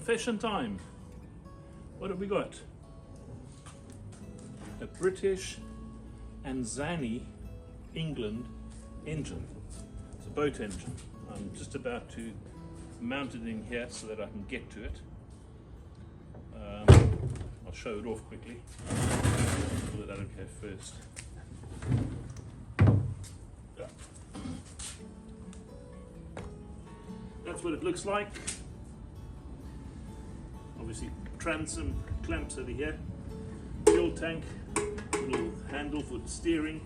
confession time. What have we got? A British Anzani England engine. It's a boat engine. I'm just about to mount it in here so that I can get to it. I'll show it off quickly. Pull it out okay first. Yeah. That's what it looks like. Obviously transom clamps over here, fuel tank, little handle for steering,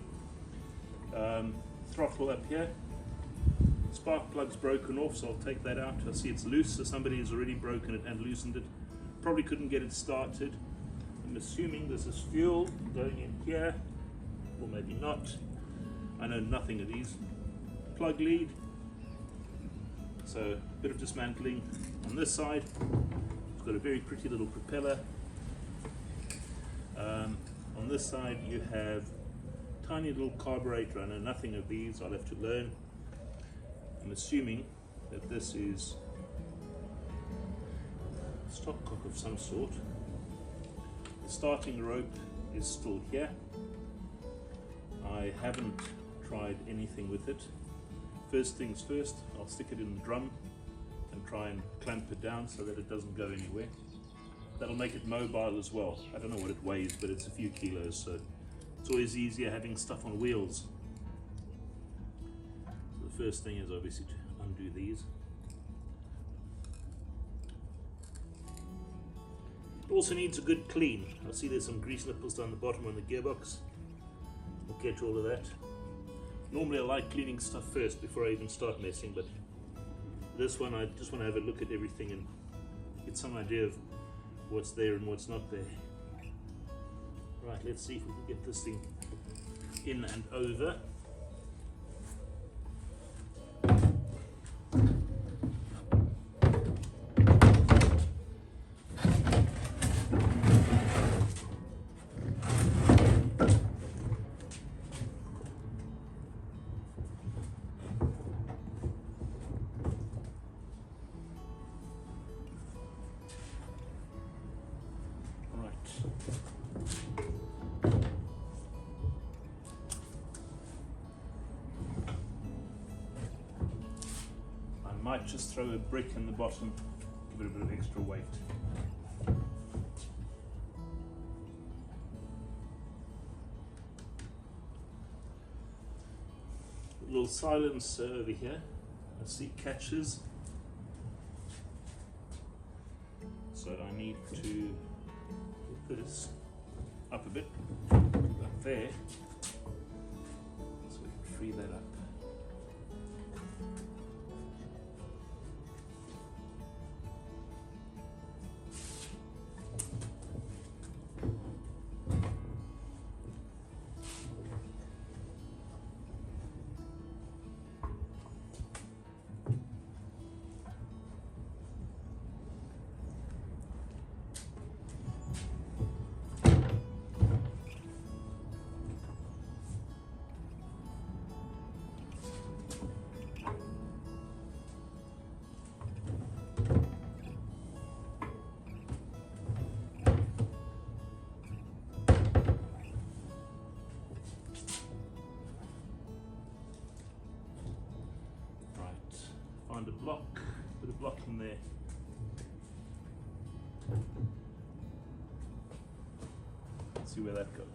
throttle up here. Spark plug's broken off, so I'll take that out. I see it's loose, so somebody has already broken it and loosened it. Probably couldn't get it started. I'm assuming this is fuel going in here, or maybe not. I know nothing of these. Plug lead. So a bit of dismantling on this side. It's got a very pretty little propeller. On this side you have tiny little carburetor. I know nothing of these, I'll have to learn. I'm assuming that this is a stopcock of some sort. The starting rope is still here. I haven't tried anything with it. First things first, I'll stick it in the drum and try and clamp it down so that it doesn't go anywhere. That'll make it mobile as well. I don't know what it weighs, but it's a few kilos, so it's always easier having stuff on wheels. So the first thing is obviously to undo these. It also needs a good clean. I see there's some grease nipples down the bottom on the gearbox. We'll get all of that. Normally I like cleaning stuff first before I even start messing, but this one I just want to have a look at everything and get some idea of what's there and what's not there. Right, let's see if we can get this thing in and over. Might just throw a brick in the bottom, give it a bit of extra weight. A little silencer over here. I see catches, so I need to put this up a bit, up there, so we can free that up. Find a block, put a block in there. Let's see where that goes.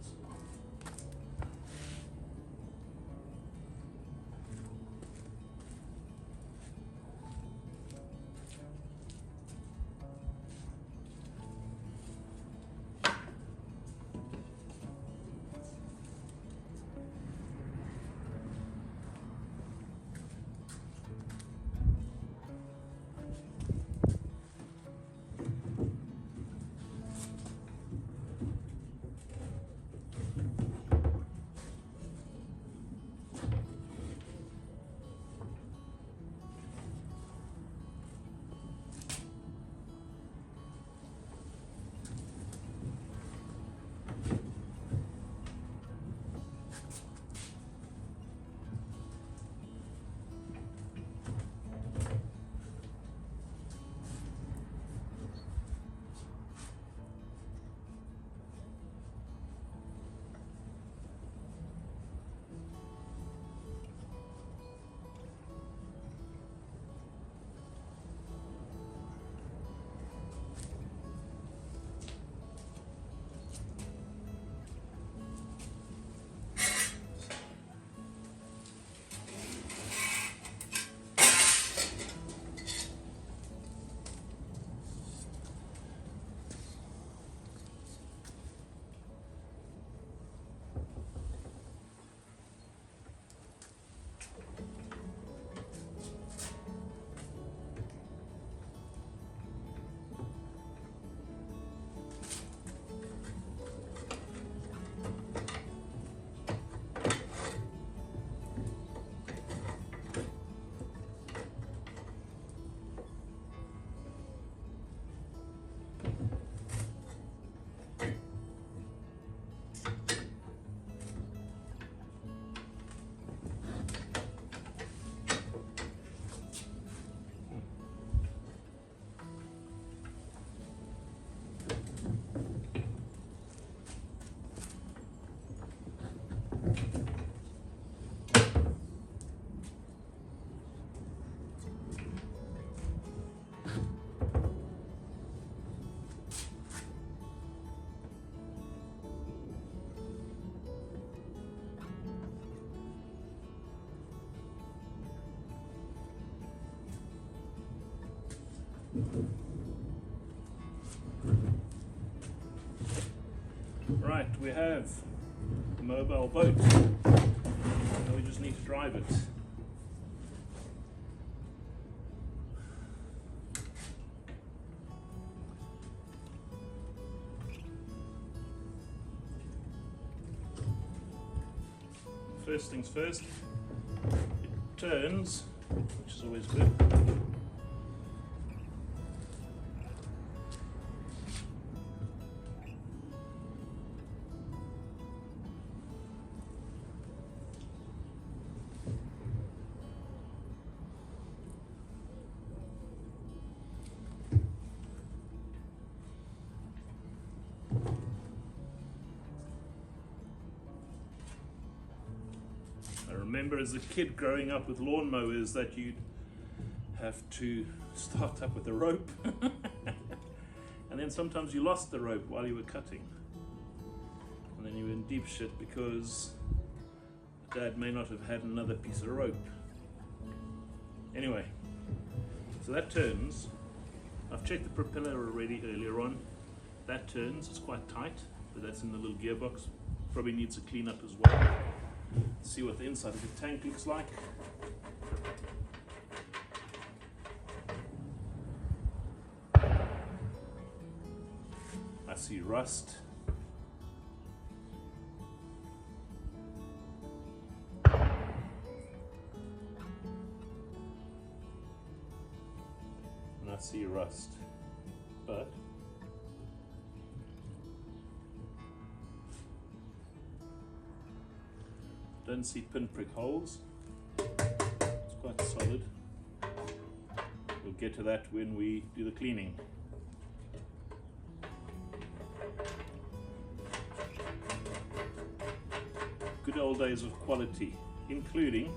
Right, we have a mobile boat. Now we just need to drive it. First things first, it turns, which is always good. I remember as a kid growing up with lawnmowers that you'd have to start up with a rope and then sometimes you lost the rope while you were cutting and then you were in deep shit because Dad may not have had another piece of rope. Anyway, so that turns. I've checked the propeller already earlier on. That turns, it's quite tight, but that's in the little gearbox. Probably needs a clean up as well. Let's see what the inside of the tank looks like. I see rust. And I see rust, but don't see pinprick holes. It's quite solid. We'll get to that when we do the cleaning. Good old days of quality, including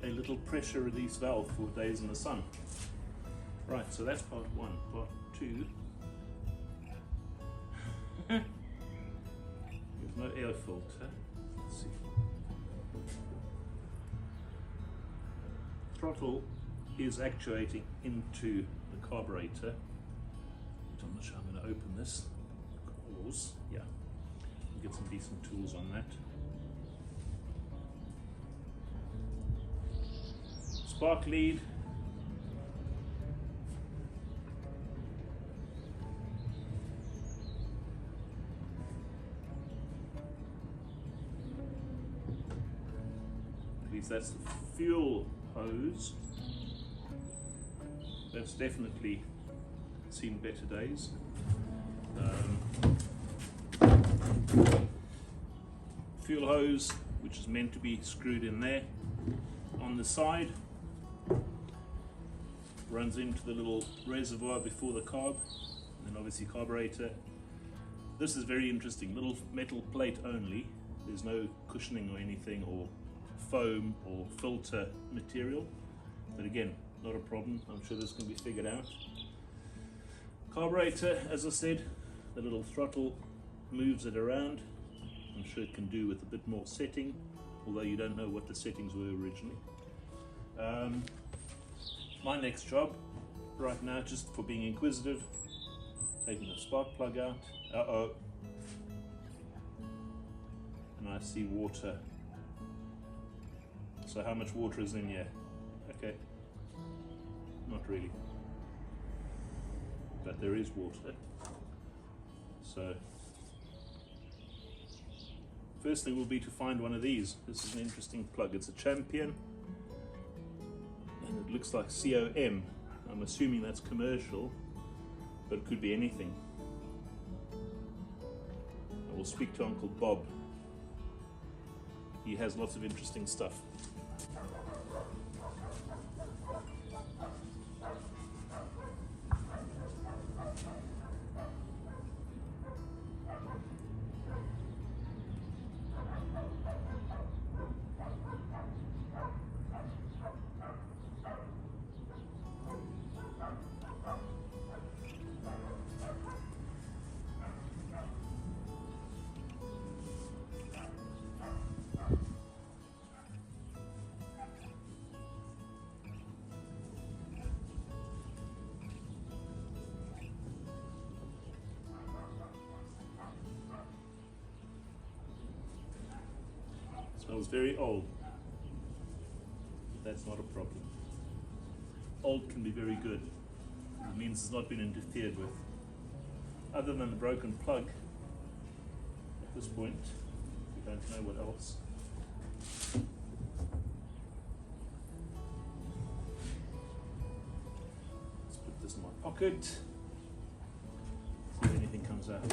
a little pressure release valve for days in the sun. Right, so that's part one. Part two. There's no air filter. Let's see. Throttle is actuating into the carburetor. I'm not sure I'm going to open this. Cause, yeah, get some decent tools on that. Spark lead. At least that's the fuel hose. That's definitely seen better days. Fuel hose, which is meant to be screwed in there on the side, runs into the little reservoir before the carb, and then obviously carburetor. This is very interesting, little metal plate only. There's no cushioning or anything, or foam or filter material, but again, not a problem. I'm sure this can be figured out. Carburetor, as I said, the little throttle moves it around. I'm sure it can do with a bit more setting, although you don't know what the settings were originally. My next job right now, just for being inquisitive, taking the spark plug out. Uh-oh. And I see water. So how much water is in here? Okay. Not really. But there is water. So first thing will be to find one of these. This is an interesting plug. It's a Champion. And it looks like COM. I'm assuming that's commercial, but it could be anything. I will speak to Uncle Bob. He has lots of interesting stuff. Smells very old. That's not a problem. Old can be very good. It means it's not been interfered with. Other than the broken plug, at this point, we don't know what else. Let's put this in my pocket. See if anything comes out.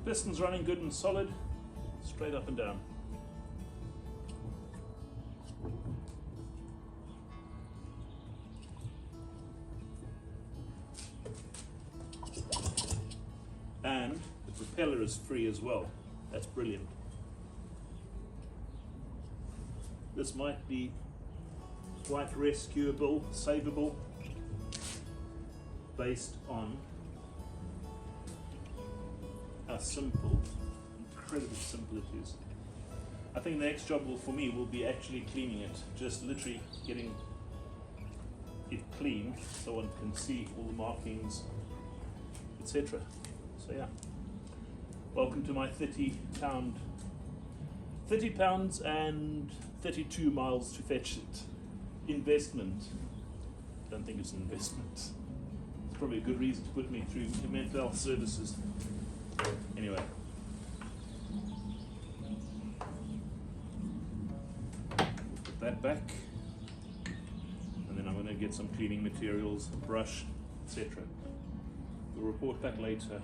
Piston's running good and solid, straight up and down. And the propeller is free as well. That's brilliant. This might be quite rescuable, savable, based on how simple, incredibly simple it is. I think the next job for me will be actually cleaning it, just literally getting it clean so one can see all the markings, etc. So yeah, welcome to my 30 pounds and 32 miles to fetch it investment. Don't think it's an investment. It's probably a good reason to put me through mental health services. Anyway, put that back, and then I'm going to get some cleaning materials, a brush, etc. We'll report back later